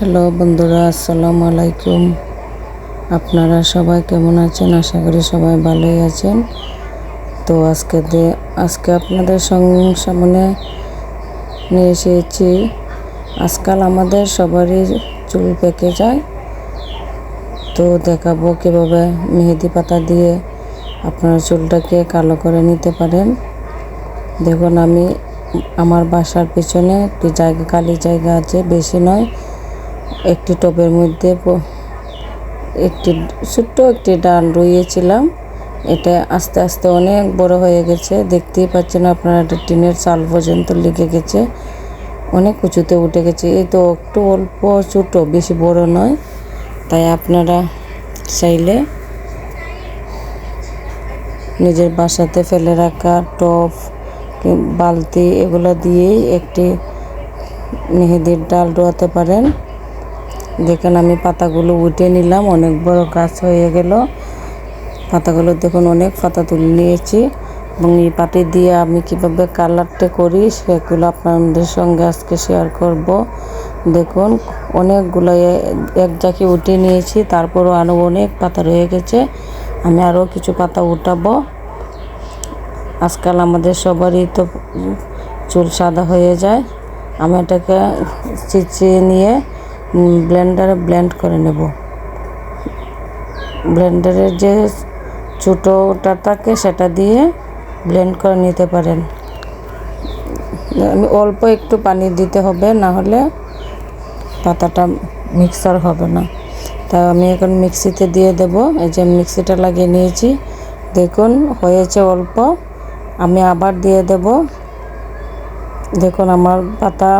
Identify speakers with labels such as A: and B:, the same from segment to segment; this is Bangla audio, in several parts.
A: হ্যালো বন্ধুরা, আসসালামু আলাইকুম। আপনারা সবাই কেমন আছেন? আশা করি সবাই ভালোই আছেন। তো আজকে আপনাদের সামনে নিয়ে এসেছি। আজকাল আমাদের সবারই চুল পেকে যায়, তো দেখাবো কীভাবে মেহেদি পাতা দিয়ে আপনারা চুলটাকে কালো করে নিতে পারেন। দেখুন, আমি আমার বাসার পিছনে একটি খালি জায়গা আছে, বেশি নয়। একটি টবের মধ্যে ছোট্ট একটি ডাল রুইয়েছিলাম। এটা আস্তে আস্তে অনেক বড় হয়ে গেছে, দেখতেই পাচ্ছেন আপনারা। একটা টিনের চাল পর্যন্ত লেগে গেছে, অনেক উঁচুতে উঠে গেছে। এই তো একটু অল্প ছোট, বেশি বড় নয়। তাই আপনারা চাইলে নিজের বাসাতে ফেলে রাখা টব, বালতি এগুলো দিয়েই একটি মেহেদির ডাল রোয়াতে পারেন। দেখেন, আমি পাতাগুলো উঠে নিলাম, অনেক বড় গাছ হয়ে গেল। পাতাগুলো দেখুন, অনেক পাতা তুলে নিয়েছি। এবং এই পাটি দিয়ে আমি কীভাবে কালারটা করি সেগুলো আপনাদের সঙ্গে আজকে শেয়ার করব। দেখুন, অনেকগুলো এক জায়গায় উঠে নিয়েছি, তারপরও আরও অনেক পাতা রয়ে গেছে। আমি আরও কিছু পাতা উঠাবো। আজকাল আমাদের সবারই তো চুল সাদা হয়ে যায়। আমি এটাকে চিচিয়ে নিয়ে ব্লেন্ডারে ব্লেন্ড করে নেব। ব্লেন্ডারের যে ছোটোটা থাকে সেটা দিয়ে ব্লেন্ড করে নিতে পারেন। আমি অল্প একটু পানি দিতে হবে, না হলে পাতাটা মিক্সার হবে না। তাই আমি এখন মিক্সিতে দিয়ে দেব। এই যে মিক্সিটা লাগিয়ে নিয়েছি, দেখুন হয়েছে অল্প। আমি আবার দিয়ে দেব। দেখুন, আমার পাতা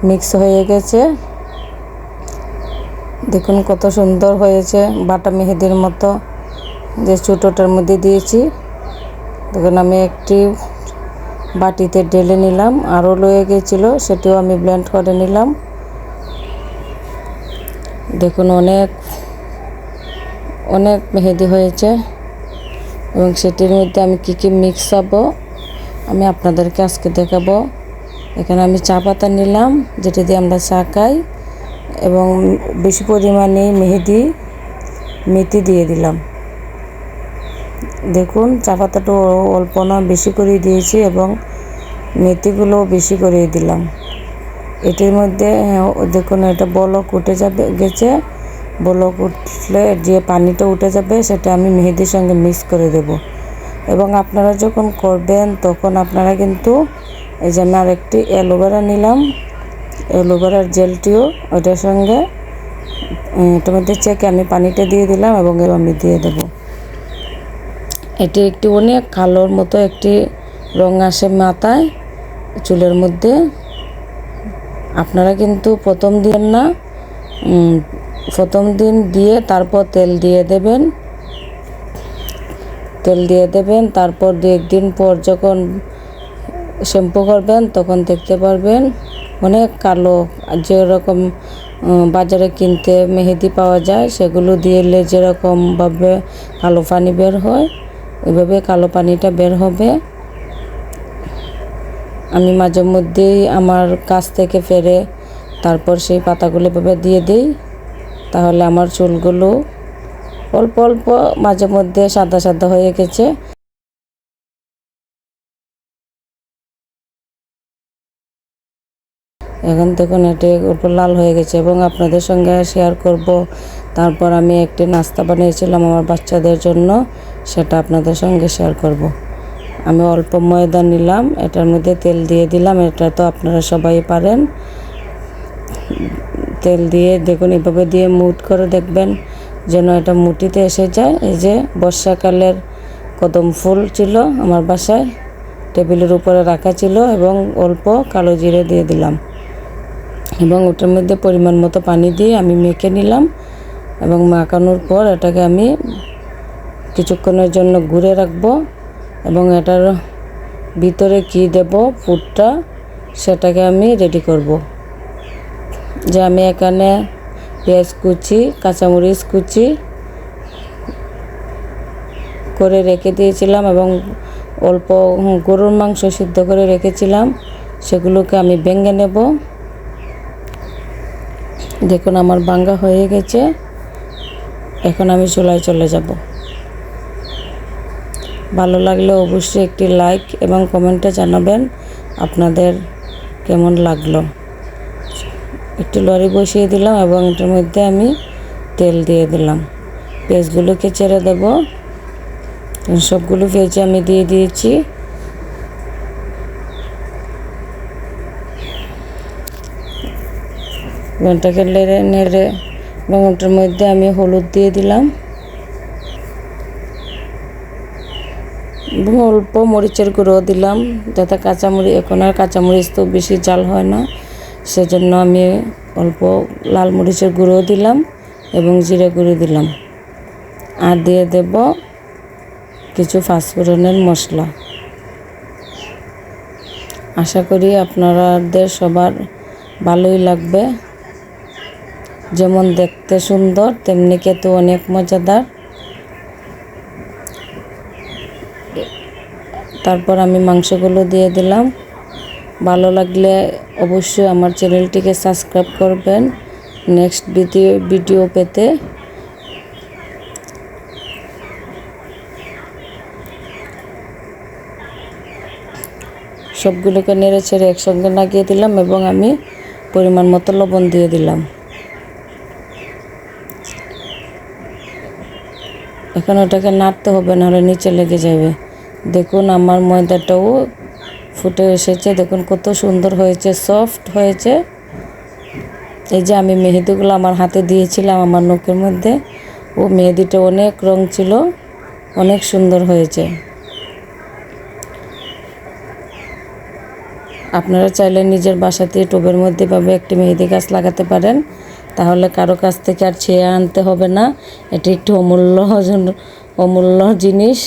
A: মিক্স হয়ে গেছে। দেখুন কত সুন্দর হয়েছে, বাটা মেহেদির মতো। যে ছোটোটার মধ্যে দিয়েছি, দেখুন আমি একটি বাটিতে ঢেলে নিলাম। আরও রয়ে গিয়েছিলো, সেটিও আমি ব্লেন্ড করে নিলাম। দেখুন, অনেক মেহেদি হয়েছে। এবং সেটির মধ্যে আমি কী মিক্সাবো আমি আপনাদেরকে আজকে দেখাবো। এখানে আমি চা পাতা নিলাম, যেটি দিয়ে আমরা চা খাই, এবং বেশি পরিমাণে মেথি দিয়ে দিলাম। দেখুন, চা পাতাটা অল্প না, বেশি করে দিয়েছি, এবং মেথিগুলোও বেশি করে দিলাম। এটির মধ্যে দেখুন, এটা বলক উঠে গেছে। বলক উঠলে যে পানিটা উঠে যাবে, সেটা আমি মেহেদির সঙ্গে মিক্স করে দেব। এবং আপনারা যখন করবেন তখন আপনারা কিন্তু, এই যে আমি আরেকটি অ্যালোভেরা নিলাম, অ্যালোভেরার জেলটিও ওটার সঙ্গে এটার মধ্যে চেকে আমি পানিটা দিয়ে দিলাম, এবং আমি দিয়ে দেব। এটি একটি অনেক কালোর মতো একটি রঙ আসে মাথায়, চুলের মধ্যে। আপনারা কিন্তু প্রথম দিন দিয়ে তারপর তেল দিয়ে দেবেন। তারপর 2-1 দিন পর যখন শ্যাম্পু করবেন তখন দেখতে পারবেন অনেক কালো, যেরকম বাজারে কিনতে মেহেদি পাওয়া যায় সেগুলো দিলে যেরকমভাবে কালো পানি বের হয়, ওইভাবে কালো পানিটা বের হবে। আমি মাঝে মধ্যেই আমার কাছ থেকে ফেরে তারপর সেই পাতাগুলো এভাবে দিয়ে দিই। তাহলে আমার চুলগুলো অল্প অল্প মাঝে মধ্যে সাদা সাদা হয়ে গেছে। এখন দেখুন, এটি অল্প লাল হয়ে গেছে, এবং আপনাদের সঙ্গে শেয়ার করব। তারপর আমি একটি নাস্তা বানিয়েছিলাম আমার বাচ্চাদের জন্য, সেটা আপনাদের সঙ্গে শেয়ার করব। আমি অল্প ময়দা নিলাম, এটার মধ্যে তেল দিয়ে দিলাম। এটা তো আপনারা সবাই পারেন। তেল দিয়ে দেখুন, এভাবে দিয়ে মুট করে দেখবেন যেন এটা মুঠিতে এসে যায়। এই যে বর্ষাকালের কদম ফুল ছিল আমার বাসায়, টেবিলের উপরে রাখা ছিল, এবং অল্প কালো জিরে দিয়ে দিলাম, এবং ওটার মধ্যে পরিমাণ মতো পানি দিয়ে আমি মেখে নিলাম। এবং মাখানোর পর এটাকে আমি কিছুক্ষণের জন্য ঘুরে রাখবো। এবং এটার ভিতরে কি দেব, পুরটা, সেটাকে আমি রেডি করব। যে আমি এখানে পেঁয়াজ কুচি, কাঁচামরিচ কুচি করে রেখে দিয়েছিলাম, এবং অল্প গরুর মাংস সিদ্ধ করে রেখেছিলাম, সেগুলোকে আমি ভেঙে নেব। দেখুন আমার ভাঙ্গা হয়ে গেছে। এখন আমি চুলায় চলে যাব। ভালো লাগলে অবশ্যই একটি লাইক এবং কমেন্টে জানাবেন আপনাদের কেমন লাগলো। একটি লরি বসিয়ে দিলাম এবং এটার মধ্যে আমি তেল দিয়ে দিলাম। পেঁয়াজগুলোকে ছেড়ে দেব। সবগুলো পেঁয়াজ আমি দিয়ে দিয়েছি। এটাকে নেড়ে নেড়ে এবং ওটার মধ্যে আমি হলুদ দিয়ে দিলাম এবং অল্প মরিচের গুঁড়ো দিলাম, যাতে কাঁচামরিচ, এখন আর কাঁচামরিচ তো বেশি ঝাল হয় না, সেজন্য আমি অল্প লাল মরিচের গুঁড়ো দিলাম এবং জিরে গুঁড়ো দিলাম। আর দিয়ে দেব কিছু পাঁচফোড়নের মশলা। আশা করি আপনাদের সবার ভালোই লাগবে। যেমন দেখতে সুন্দর তেমনি খেতে অনেক মজাদার। তারপর আমি মাংসগুলো দিয়ে দিলাম। ভালো লাগলে অবশ্যই আমার চ্যানেলটিকে সাবস্ক্রাইব করবেন নেক্সট ভিডিও পেতে। সবগুলোকে নেড়ে ছেড়ে একসঙ্গে লাগিয়ে দিলাম এবং আমি পরিমাণ মতো লবণ দিয়ে দিলাম। এখন ওটাকে নাড়তে হবে, নাহলে নিচে লেগে যাবে। দেখুন আমার ময়দাটাও ফুটে এসেছে। দেখুন কত সুন্দর হয়েছে, সফট হয়েছে। এই যে আমি মেহেদিগুলো আমার হাতে দিয়েছিলাম আমার নখের মধ্যে, ও মেহেদিটা অনেক রং ছিল, অনেক সুন্দর হয়েছে। আপনারা চাইলে নিজের বাসাতে টবের মধ্যে ভাবে একটি মেহেদি গাছ লাগাতে পারেন, তাহলে কারো কাছ থেকে আর ছেয়ে আনতে হবে না। এটি একটি অমূল্য জিনিস।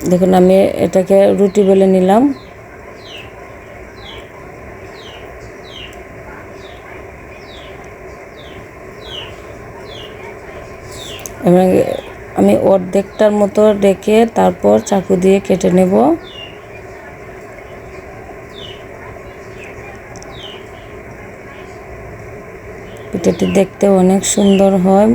A: দেখুন আমি এটাকে রুটি বেলে নিলাম। এবং আমি অর্ধেকটার মতো রেখে তারপর চাকু দিয়ে কেটে নেব। পিঠাটি দেখতে অনেক সুন্দর হয়।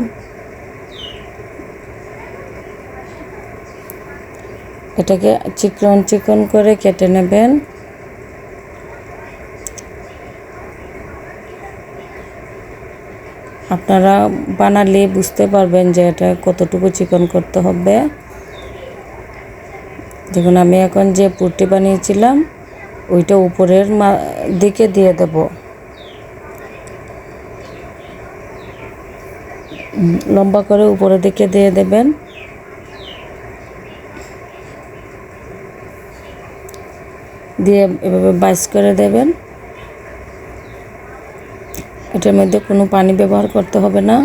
A: এটাকে চিকন চিকন করে কেটে নেবেন। আপনারা বানালে বুঝতে পারবেন যে এটা কতটুকু চিকন করতে হবে। দেখুন আমি এখন যে পুরটি বানিয়েছিলাম ওইটা উপরের দিকে দিয়ে দেব। লম্বা করে উপরের দিকে দিয়ে দেবেন। দিয়ে এভাবে বাইস করে দেবেন। এটার মধ্যে কোনো পানি ব্যবহার করতে হবে না।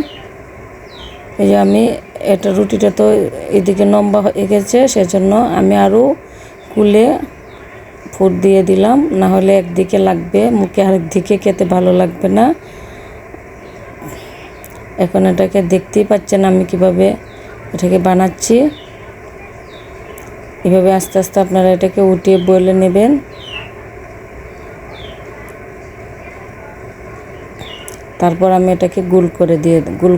A: এই যে আমি এটা রুটিটা তো এদিকে লম্বা হয়ে গেছে, সেজন্য আমি আরও কুলে ফুট দিয়ে দিলাম, না হলে একদিকে লাগবে মুখে, আরেক দিকে খেতে ভালো লাগবে না। এখন এটাকে দেখতেই পাচ্ছেন আমি কিভাবে এটাকে বানাচ্ছি। এভাবে আস্তে আস্তে আপনারা এটাকে উঠিয়ে বলে নেবেন। তারপর আমি এটাকে গোল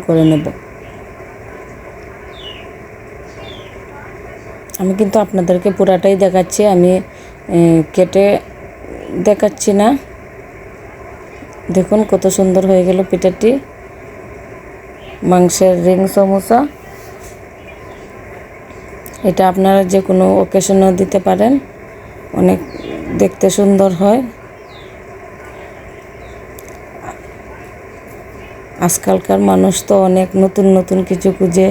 A: করে নেব। আমি কিন্তু আপনাদেরকে পুরাটাই দেখাচ্ছি, আমি কেটে দেখাচ্ছি না। দেখুন কত সুন্দর হয়ে গেল পিঠাটি। মাংসের রিং সমোসা, এটা আপনারা যে কোনো অকেশনেও দিতে পারেন, অনেক দেখতে সুন্দর হয়। আজকালকার মানুষ তো অনেক নতুন নতুন কিছু খুঁজে,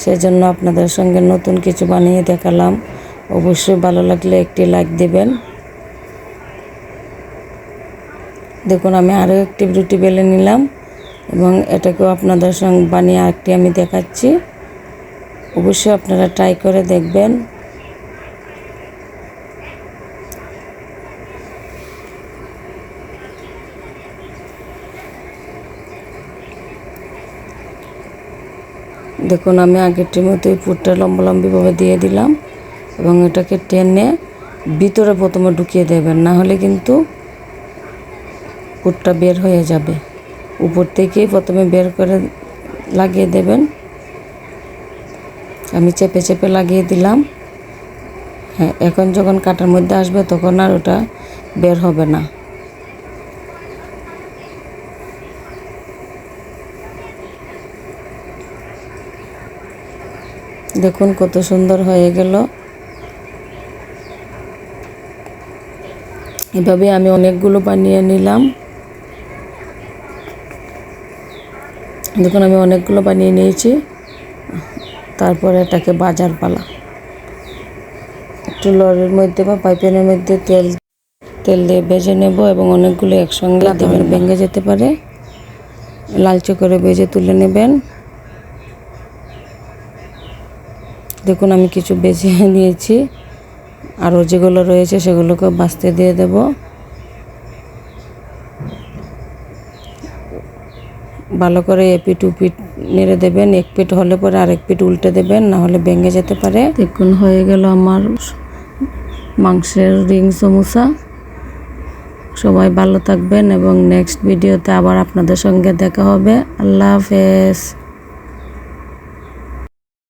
A: সেজন্য আপনাদের সঙ্গে নতুন কিছু বানিয়ে দেখালাম। অবশ্যই ভালো লাগলে একটি লাইক দেবেন। দেখুন আমি আরও একটি রুটি বেলে নিলাম এবং এটাকেও আপনাদের সঙ্গে বানিয়ে আরেকটি আমি দেখাচ্ছি। অবশ্যই আপনারা ট্রাই করে দেখবেন। দেখুন আমি আগেরটির মতোই পুরটা লম্বালম্বিভাবে দিয়ে দিলাম এবং এটাকে টেনে ভিতরে প্রথমে ঢুকিয়ে দেবেন, না হলে কিন্তু পুরটা বের হয়ে যাবে। উপর থেকেই প্রথমে বের করে লাগিয়ে দেবেন। আমি চেপে চেপে লাগিয়ে দিলাম। হ্যাঁ, এখন যখন কাটার মধ্যে আসবে তখন আর ওটা বের হবে না। দেখুন কত সুন্দর হয়ে গেল। এভাবে আমি অনেকগুলো বানিয়ে নিলাম। দেখুন আমি অনেকগুলো বানিয়ে নিয়েছি। তারপরে এটাকে ভাজার পালা। একটু লড়ের মধ্যে বা পাইপ্যানের মধ্যে তেল দিয়ে ভেজে নেব এবং অনেকগুলো একসঙ্গে দেবেন, ভেঙে যেতে পারে। লালচে করে ভেজে তুলে নেবেন। দেখুন আমি কিছু ভেজে নিয়েছি, আরও যেগুলো রয়েছে সেগুলোকে ভাজতে দিয়ে দেব। ভালো করে এপিট উপিট নেড়ে দেবেন। এক পিঠ হলে পরে আরেক পিঠ উল্টে দেবেন, না হলে ভেঙে যেতে পারে। দেখুন হয়ে গেল আমার মাংসের রিং সমোসা। সবাই ভালো থাকবেন এবং নেক্সট ভিডিওতে আবার আপনাদের সঙ্গে দেখা হবে। আল্লাহ হাফেজ।